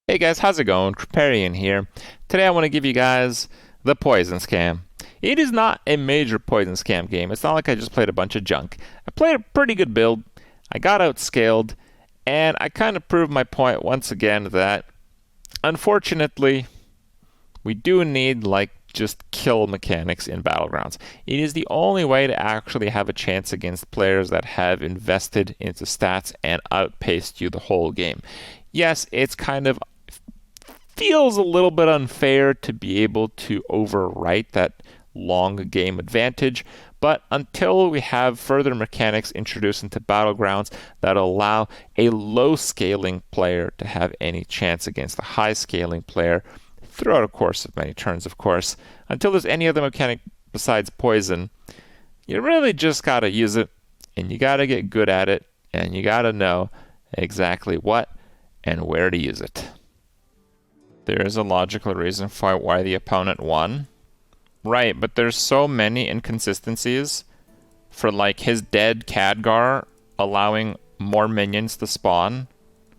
Hey guys, how's it going? Kripparrian here. Today I want to give you guys the poison scam. It is not a major poison scam game. It's not like I just played a bunch of junk. I played a pretty good build. I got outscaled, and I kind of proved my point once again that unfortunately we do need just kill mechanics in Battlegrounds. It is the only way to actually have a chance against players that have invested into stats and outpaced you the whole game. Yes, it's kind of feels a little bit unfair to be able to overwrite that long game advantage, but until we have further mechanics introduced into Battlegrounds that allow a low scaling player to have any chance against a high scaling player throughout a course of many turns, of course, until there's any other mechanic besides poison, you really just gotta use it, and you gotta get good at it, and you gotta know exactly what and where to use it. There is a logical reason for why the opponent won. Right, but there's so many inconsistencies for his dead Khadgar allowing more minions to spawn,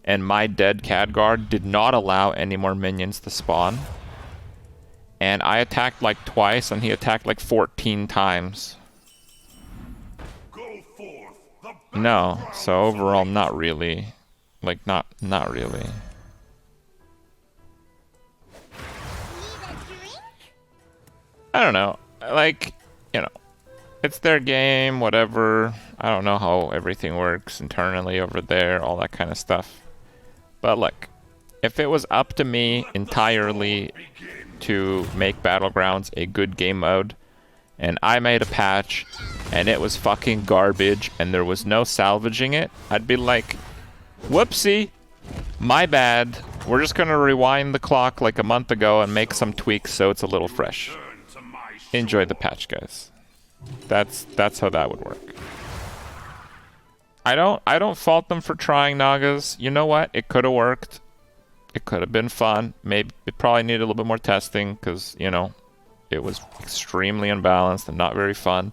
and my dead Khadgar did not allow any more minions to spawn. And I attacked twice and he attacked 14 times. No, so overall not really. Not really. I don't know. It's their game, whatever. I don't know how everything works internally over there, all that kind of stuff. But look, if it was up to me entirely to make Battlegrounds a good game mode, and I made a patch, and it was fucking garbage, and there was no salvaging it, I'd be like, whoopsie, my bad. We're just gonna rewind the clock like a month ago and make some tweaks so it's a little fresh. Enjoy the patch, guys. That's how that would work. I don't fault them for trying Nagas. You know what? It could have worked. It could have been fun. Maybe it probably needed a little bit more testing because, it was extremely unbalanced and not very fun.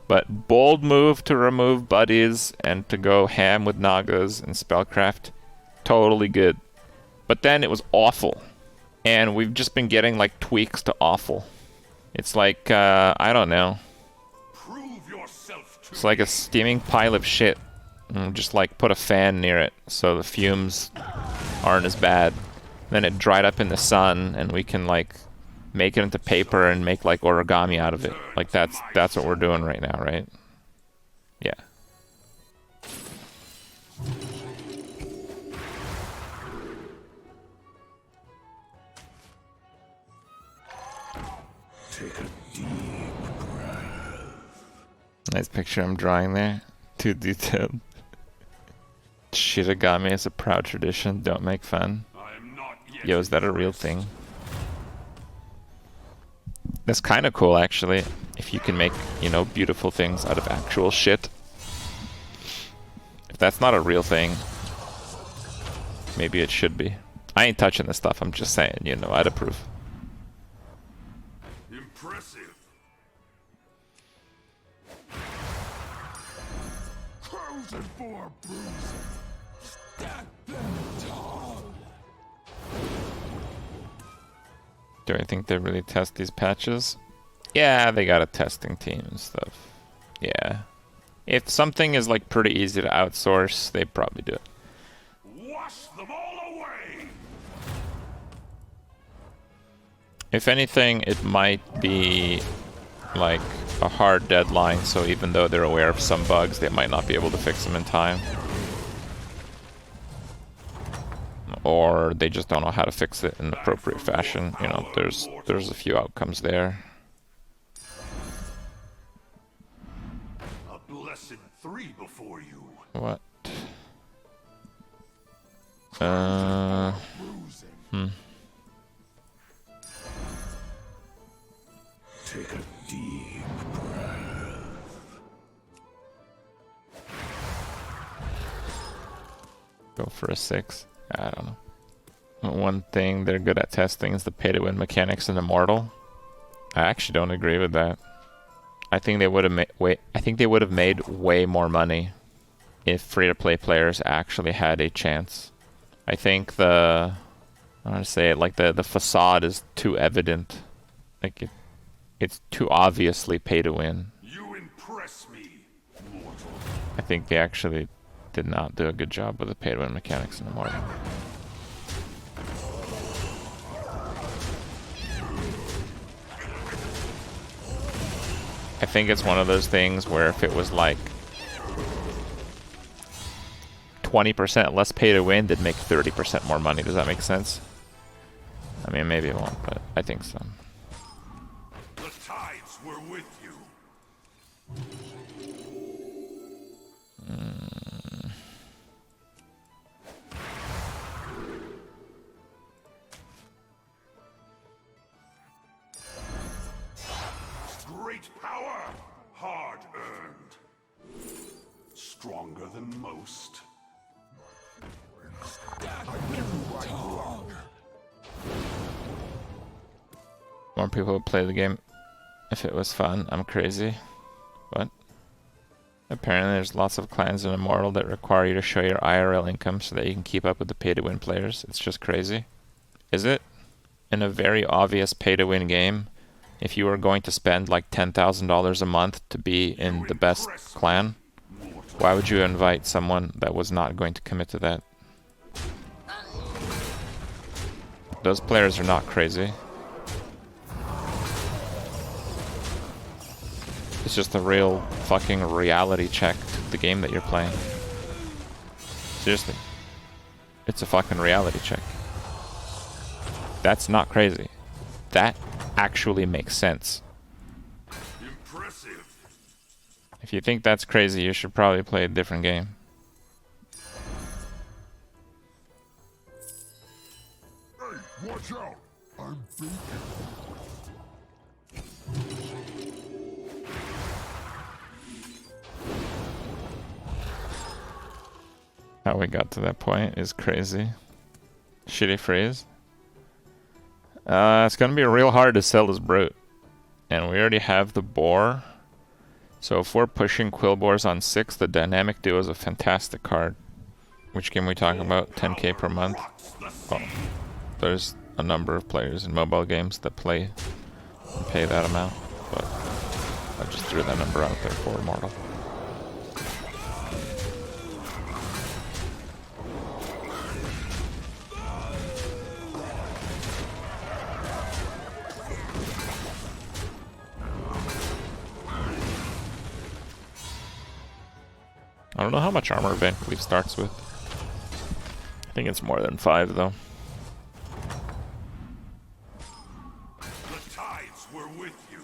But bold move to remove buddies and to go ham with Nagas and Spellcraft. Totally good. But then it was awful. And we've just been getting tweaks to awful. It's I don't know. It's like a steaming pile of shit. And just put a fan near it so the fumes aren't as bad. Then it dried up in the sun and we can make it into paper and make origami out of it. That's what we're doing right now, right? Yeah. Take a deep breath. Nice picture I'm drawing there. Too detailed. Shitagami is a proud tradition. Don't make fun. Yo, is that a real thing? That's kind of cool, actually. If you can make, beautiful things out of actual shit. If that's not a real thing, maybe it should be. I ain't touching this stuff. I'm just saying, I'd approve. Impressive. Crows and four bruising. Stack them tall. Do I think they really test these patches? Yeah, they got a testing team and stuff. Yeah. If something is pretty easy to outsource, they probably do it. Wash them all away. If anything, it might be a hard deadline, so even though they're aware of some bugs, they might not be able to fix them in time. Or they just don't know how to fix it in an appropriate fashion. There's a few outcomes there. A blessed three before you. What? Take a deep breath. Go for a 6. I don't know. One thing they're good at testing is the pay-to-win mechanics in Immortal. I actually don't agree with that. I think they would have made way more money if free-to-play players actually had a chance. I think the I want to say it like the facade is too evident. Like it's too obviously pay to win. You impress me, mortal. I think they actually did not do a good job with the pay to win mechanics in Immortal. I think it's one of those things where if it was like 20% less pay to win, they'd make 30% more money. Does that make sense? I mean, maybe it won't, but I think so. The tides were with you. Great power, hard earned. Stronger than most. More people would play the game if it was fun. I'm crazy. What? Apparently there's lots of clans in Immortal that require you to show your IRL income so that you can keep up with the pay-to-win players. It's just crazy. Is it? In a very obvious pay-to-win game, if you were going to spend like $10,000 a month to be in the best clan, why would you invite someone that was not going to commit to that? Those players are not crazy. It's just a real fucking reality check to the game that you're playing. Seriously. It's a fucking reality check. That's not crazy. That actually makes sense. Impressive. If you think that's crazy, you should probably play a different game. Hey, watch out! I'm beaten. How we got to that point is crazy. Shitty phrase. It's gonna be real hard to sell this brute. And we already have the boar. So if we're pushing Quillboars on 6, the Dynamic Duo is a fantastic card. Which game we talking about? 10k per month? Oh, there's a number of players in mobile games that play and pay that amount. But I just threw that number out there for Immortal. I don't know how much armor Van Cleef starts with. I think it's more than 5 though. The tides were with you.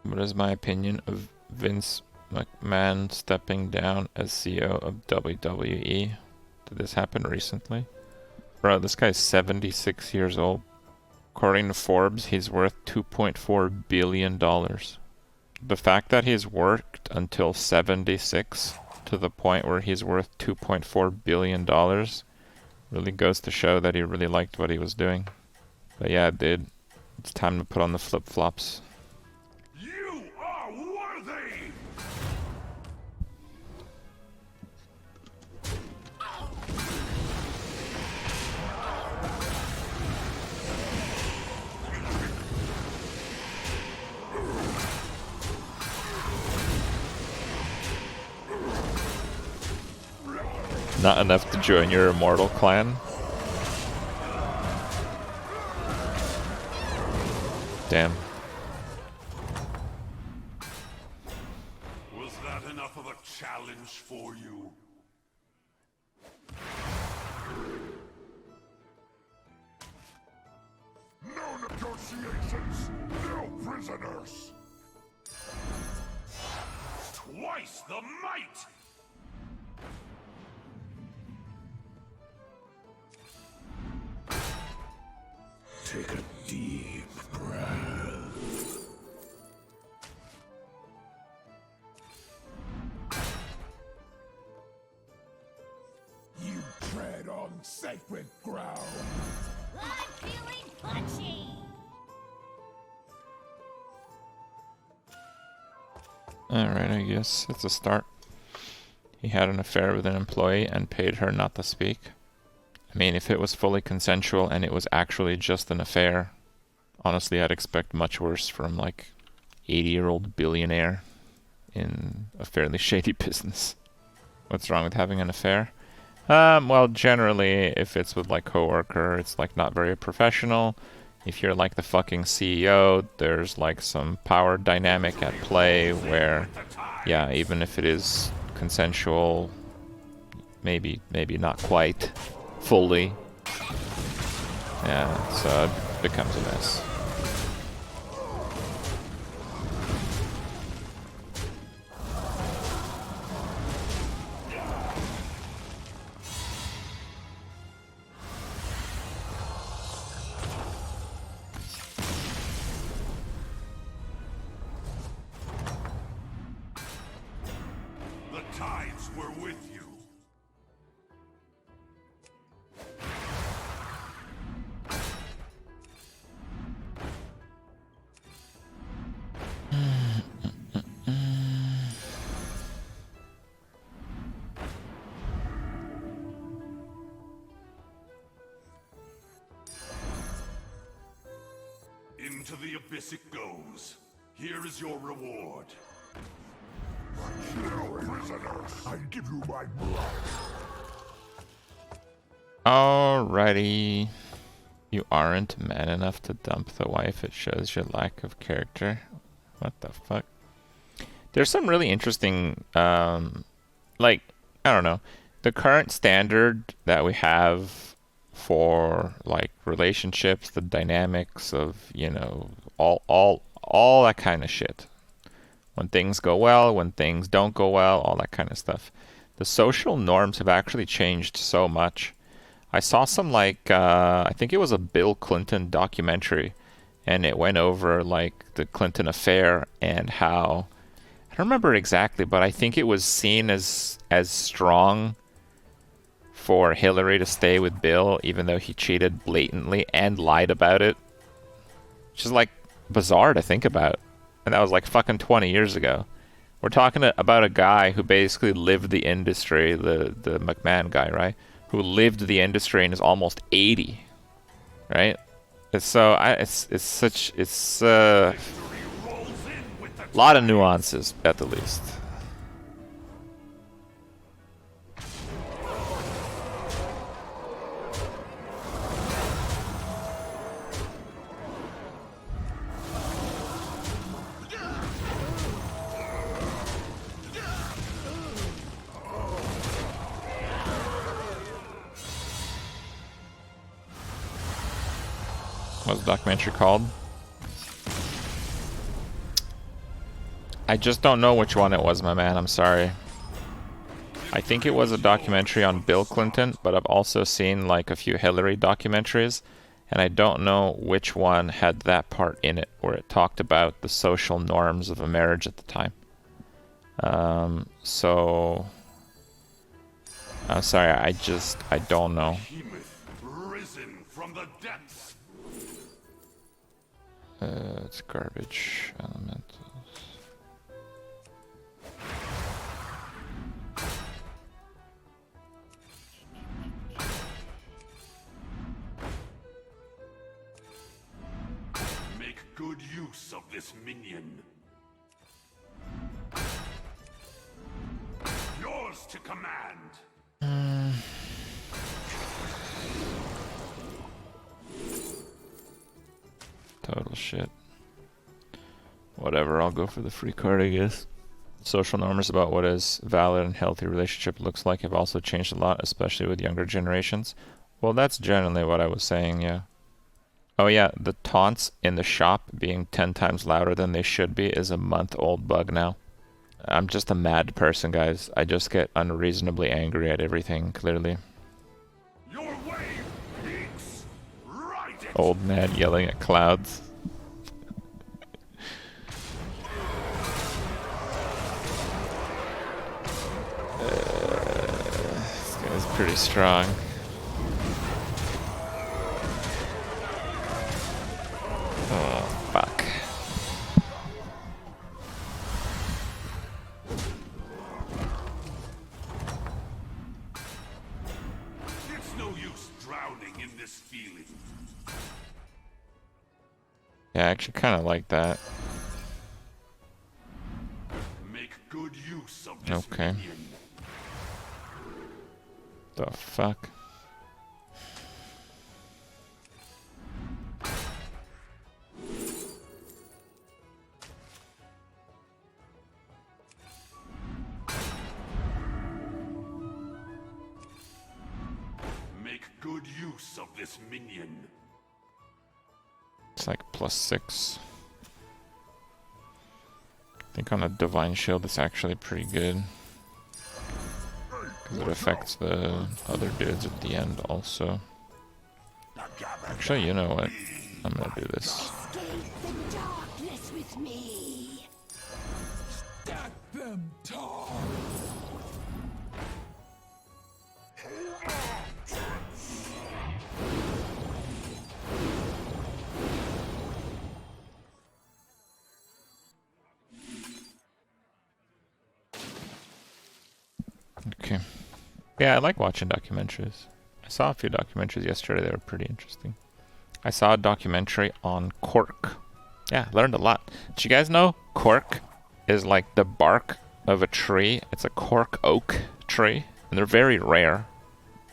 What is my opinion of Vince McMahon stepping down as CEO of WWE? Did this happen recently? Bro, this guy's 76 years old. According to Forbes, he's worth $2.4 billion. The fact that he's worked until 76 to the point where he's worth $2.4 billion really goes to show that he really liked what he was doing. But yeah, dude, it's time to put on the flip-flops. You are worthy! Not enough to join your Immortal clan? Damn. Was that enough of a challenge for you? No negotiations! No prisoners! Twice the might! Take a deep breath. You tread on sacred ground. I'm feeling punchy. Alright, I guess it's a start. He had an affair with an employee and paid her not to speak. I mean, if it was fully consensual and it was actually just an affair, honestly, I'd expect much worse from, like, 80-year-old billionaire in a fairly shady business. What's wrong with having an affair? Well, generally, if it's with, like, coworker, it's, like, not very professional. If you're, like, the fucking CEO, there's, like, some power dynamic at play where, yeah, even if it is consensual, maybe not quite fully. Yeah, so it becomes a mess. The tides were with you. Into the abyss it goes. Here is your reward. Now, prisoners, I give you my blood. Alrighty. You aren't man enough to dump the wife. It shows your lack of character. What the fuck? There's some really interesting, like, I don't know. The current standard that we have for, like, relationships, the dynamics of, you know, all that kind of shit. When things go well, when things don't go well, all that kind of stuff. The social norms have actually changed so much. I saw some, like, I think it was a Bill Clinton documentary, and it went over, like, the Clinton affair and how, I don't remember exactly, but I think it was seen as strong for Hillary to stay with Bill, even though he cheated blatantly and lied about it. Which is, like, bizarre to think about. And that was, like, fucking 20 years ago. We're talking about a guy who basically lived the industry, the McMahon guy, right? Who lived the industry and is almost 80, right? It's a lot of nuances at the least. What's the documentary called? I just don't know which one it was, my man. I'm sorry. I think it was a documentary on Bill Clinton, but I've also seen, like, a few Hillary documentaries, and I don't know which one had that part in it where it talked about the social norms of a marriage at the time. So I'm sorry, I don't know. Risen from the depths. It's garbage elementals. Make good use of this minion. Yours to command. Total shit. Whatever, I'll go for the free card, I guess. Social norms about what a valid and healthy relationship looks like have also changed a lot, especially with younger generations. Well, that's generally what I was saying, yeah. Oh yeah, the taunts in the shop being 10 times louder than they should be is a month-old bug now. I'm just a mad person, guys. I just get unreasonably angry at everything, clearly. Your way peaks. Ride it. Old man yelling at clouds. This guy's pretty strong. Oh, fuck. feeling. Yeah, I actually kind of like that. Make good use of this Okay. minion. The fuck? Make good use of this minion. It's like +6. I think on a Divine Shield it's actually pretty good. Because it affects the other dudes at the end also. Actually, you know what? I'm gonna do this. Escape the darkness with me. Stack them tall. Okay. Yeah, I like watching documentaries. I saw a few documentaries yesterday. They were pretty interesting. I saw a documentary on cork. Yeah, learned a lot. Did you guys know cork is like the bark of a tree? It's a cork oak tree, and they're very rare.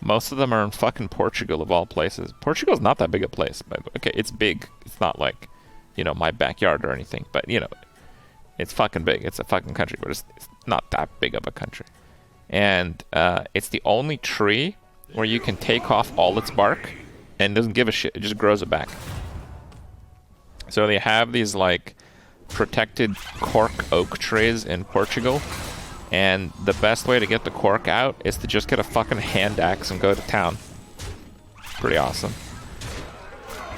Most of them are in fucking Portugal, of all places. Portugal's not that big a place, but okay, it's big. It's not like, you know, my backyard or anything, but you know, it's fucking big. It's a fucking country, but it's not that big of a country. And it's the only tree where you can take off all its bark and it doesn't give a shit. It just grows it back. So they have these like protected cork oak trees in Portugal, and the best way to get the cork out is to just get a fucking hand axe and go to town. Pretty awesome.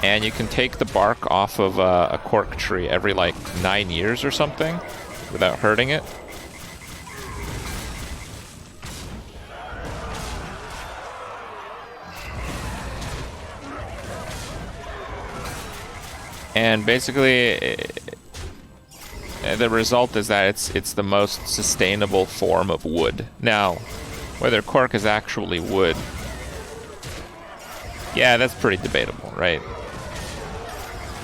And you can take the bark off of a cork tree every like 9 years or something without hurting it. And basically, the result is that it's the most sustainable form of wood. Now, whether cork is actually wood, yeah, that's pretty debatable, right?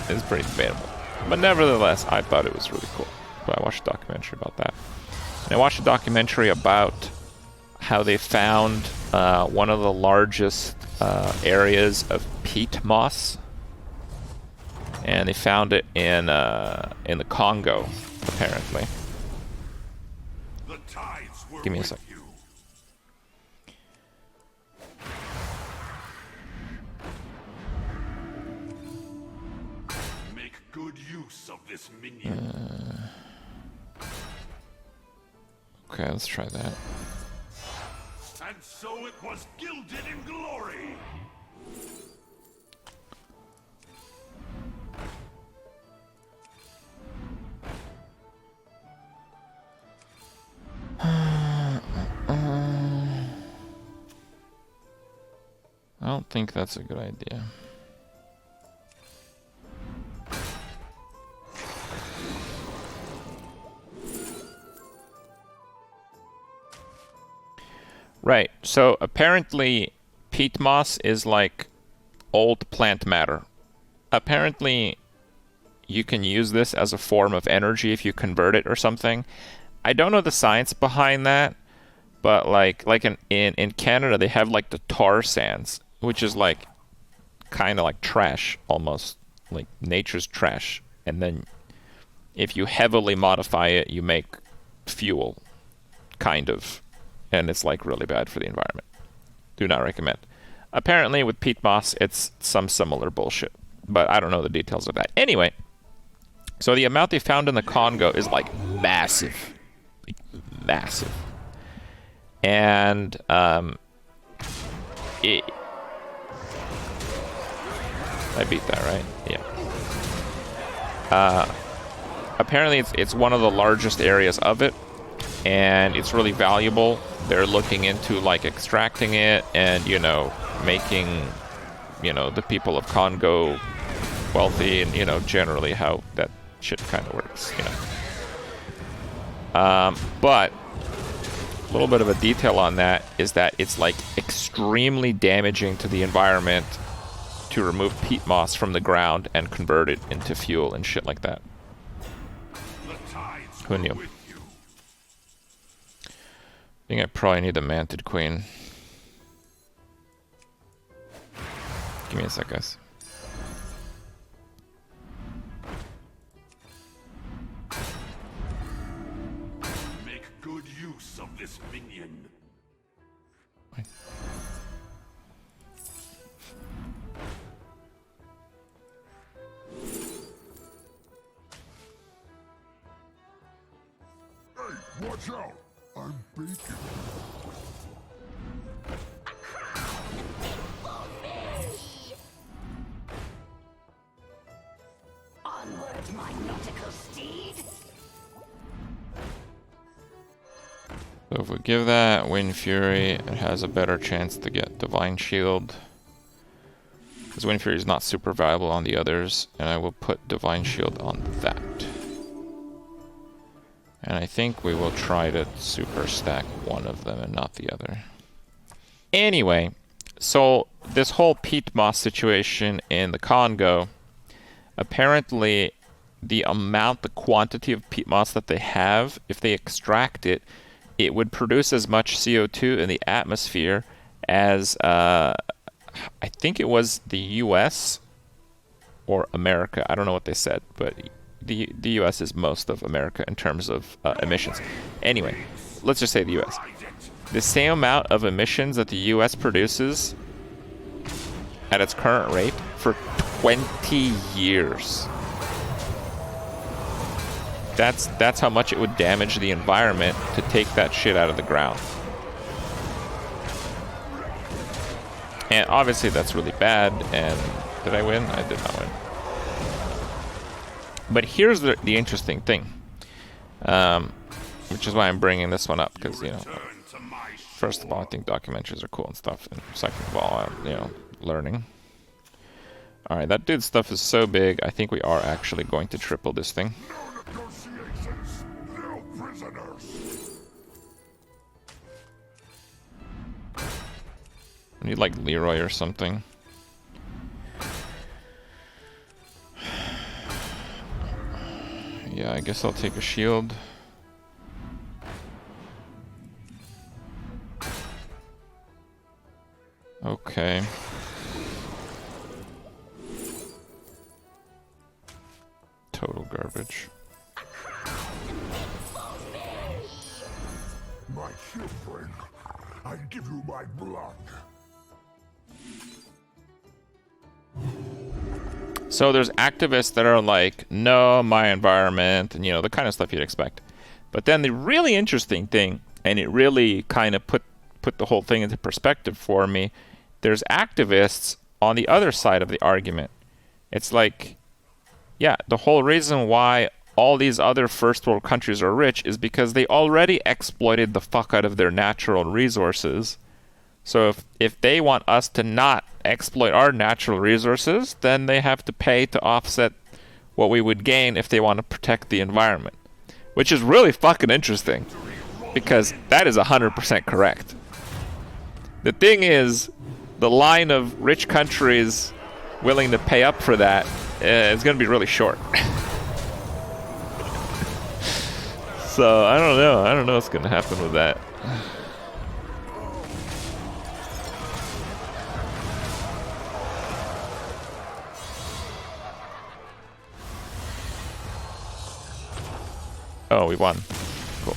It's pretty debatable. But nevertheless, I thought it was really cool. So I watched a documentary about that. And I watched a documentary about how they found one of the largest areas of peat moss. And they found it in the Congo, apparently. The tides were Give me a with sec. you. Make good use of this minion. Okay, let's try that. And so it was gilded in glory. I don't think that's a good idea. Right, so apparently peat moss is like old plant matter. Apparently you can use this as a form of energy if you convert it or something. I don't know the science behind that, but like in Canada they have like the tar sands, which is like kind of like trash almost, like nature's trash. And then if you heavily modify it, you make fuel, kind of. And it's like really bad for the environment. Do not recommend. Apparently with peat moss, it's some similar bullshit, but I don't know the details of that. Anyway, so the amount they found in the Congo is like massive. Like, massive. And I beat that, right? Yeah. Apparently it's one of the largest areas of it, and it's really valuable. They're looking into like extracting it and, you know, making, you know, the people of Congo wealthy, and, you know, generally how that shit kind of works, you know. But a little bit of a detail on that is that it's like extremely damaging to the environment to remove peat moss from the ground and convert it into fuel and shit like that. The tides Who knew? were with you. I think I probably need a manted queen. Give me a sec, guys. Make good use of this minion. Hey, watch out! I'm baking. Onward, my nautical steed. So if we give that Wind Fury, it has a better chance to get Divine Shield. Because Wind Fury is not super valuable on the others, and I will put Divine Shield on that. And I think we will try to super stack one of them and not the other. Anyway, so this whole peat moss situation in the Congo, apparently the quantity of peat moss that they have, if they extract it, it would produce as much CO2 in the atmosphere as, I think it was the US or America. I don't know what they said, but the US is most of America in terms of emissions. Anyway, let's just say the US. The same amount of emissions that the US produces at its current rate for 20 years. That's how much it would damage the environment to take that shit out of the ground. And obviously that's really bad, and did I win? I did not win. But here's the interesting thing, which is why I'm bringing this one up, because, you know, first of all, I think documentaries are cool and stuff, and second of all, you know, learning. Alright, that dude's stuff is so big, I think we are actually going to triple this thing. No negotiations, no prisoners. I need, like, Leroy or something. Yeah, I guess I'll take a shield. Okay. Total garbage. My children, I give you my blood. So there's activists that are like, no, my environment, and, you know, the kind of stuff you'd expect. But then the really interesting thing, and it really kind of put the whole thing into perspective for me, there's activists on the other side of the argument. It's like, yeah, the whole reason why all these other first world countries are rich is because they already exploited the fuck out of their natural resources. So if they want us to not exploit our natural resources, then they have to pay to offset what we would gain if they want to protect the environment. Which is really fucking interesting, because that is 100% correct. The thing is, the line of rich countries willing to pay up for that is going to be really short. So, I don't know. I don't know what's going to happen with that. Oh, we won. Cool.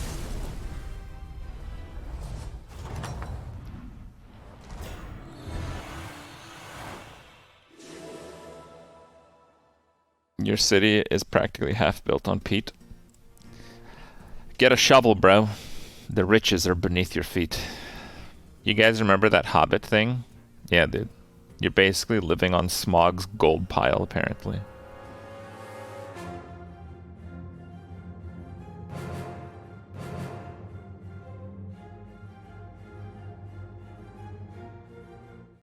Your city is practically half built on peat. Get a shovel, bro. The riches are beneath your feet. You guys remember that Hobbit thing? Yeah, dude. You're basically living on Smaug's gold pile, apparently.